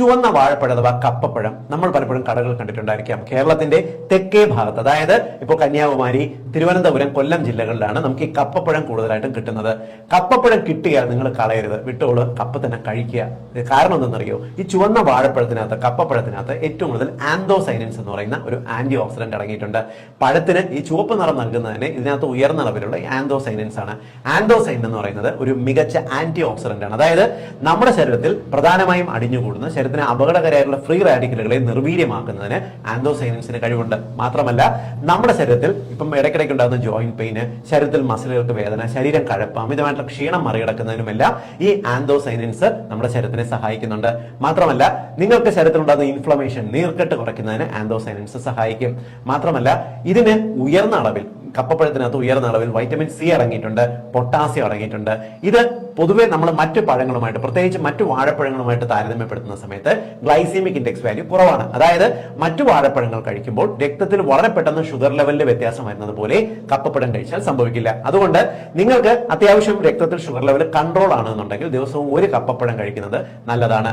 ചുവന്ന വാഴപ്പഴം അഥവാ കപ്പപ്പഴം നമ്മൾ പലപ്പോഴും കടകൾ കണ്ടിട്ടുണ്ടായിരിക്കാം. കേരളത്തിന്റെ തെക്കേ ഭാഗത്ത്, അതായത് ഇപ്പോൾ കന്യാകുമാരി, തിരുവനന്തപുരം, കൊല്ലം ജില്ലകളിലാണ് നമുക്ക് ഈ കപ്പപ്പഴം കൂടുതലായിട്ടും കിട്ടുന്നത്. കപ്പപ്പഴം കിട്ടിയാൽ നിങ്ങൾ കളയരുത്, വിട്ടോളൂ, കപ്പ തന്നെ കഴിക്കുക. കാരണം എന്തെന്നറിയോ? ഈ ചുവന്ന വാഴപ്പഴത്തിനകത്ത്, കപ്പപ്പഴത്തിനകത്ത് ഏറ്റവും കൂടുതൽ ആന്തോസൈനിൻസ് എന്ന് പറയുന്ന ഒരു ആന്റി ഓക്സിഡന്റ് അടങ്ങിയിട്ടുണ്ട്. പഴത്തിന് ഈ ചുവപ്പ് നിറം നൽകുന്നതിന് ഇതിനകത്ത് ഉയർന്ന അളവിലുള്ള ആന്തോസൈനിൻസ് ആണ്. ആന്തോസൈൻ എന്ന് പറയുന്നത് ഒരു മികച്ച ആന്റി ഓക്സിഡന്റ് ആണ്. അതായത് നമ്മുടെ ശരീരത്തിൽ പ്രധാനമായും അടിഞ്ഞുകൂടുന്ന ശരീരത്തിന് അപകടകരമായിട്ടുള്ള ഫ്രീ റാഡിക്കലുകളെ നിർവീര്യമാക്കുന്നതിന് ആന്തോസൈനിൻസിന് കഴിവുണ്ട്. മാത്രമല്ല നമ്മുടെ ശരീരത്തിൽ ഇപ്പം ഇടയ്ക്കിടയ്ക്ക് ഉണ്ടാകുന്ന ജോയിന്റ് പെയിന്, ശരീരത്തിൽ മസിലുകൾക്ക് വേദന, ശരീരം കഴപ്പ്, അമിതമായിട്ടുള്ള ക്ഷീണം മറികടക്കുന്നതിനുമെല്ലാം ഈ ആന്തോസൈനിൻസ് നമ്മുടെ ശരീരത്തിനെ സഹായിക്കുന്നുണ്ട്. മാത്രമല്ല നിങ്ങൾക്ക് ശരീരത്തിൽ ഉണ്ടാകുന്ന ഇൻഫ്ലമേഷൻ, നീർക്കെട്ട് കുറയ്ക്കുന്നതിന് ആന്തോസൈനിൻസ് സഹായിക്കും. മാത്രമല്ല ഇതിന് ഉയർന്ന അളവിൽ, കപ്പപ്പഴത്തിനകത്ത് ഉയർന്ന അളവിൽ വൈറ്റമിൻ സി അടങ്ങിയിട്ടുണ്ട്, പൊട്ടാസ്യം അടങ്ങിയിട്ടുണ്ട്. ഇത് പൊതുവെ നമ്മൾ മറ്റു പഴങ്ങളുമായിട്ട്, പ്രത്യേകിച്ച് മറ്റു വാഴപ്പഴങ്ങളുമായിട്ട് താരതമ്യപ്പെടുത്തുന്ന സമയത്ത് ഗ്ലൈസീമിക് ഇൻഡെക്സ് വാല്യൂ കുറവാണ്. അതായത് മറ്റു വാഴപ്പഴങ്ങൾ കഴിക്കുമ്പോൾ രക്തത്തിൽ വളരെ പെട്ടെന്ന് ഷുഗർ ലെവലിന്റെ വ്യത്യാസം വരുന്നത് പോലെ കപ്പപ്പഴം കഴിച്ചാൽ സംഭവിക്കില്ല. അതുകൊണ്ട് നിങ്ങൾക്ക് അത്യാവശ്യം രക്തത്തിൽ ഷുഗർ ലെവൽ കൺട്രോൾ ആണെന്നുണ്ടെങ്കിൽ ദിവസവും ഒരു കപ്പപ്പഴം കഴിക്കുന്നത് നല്ലതാണ്.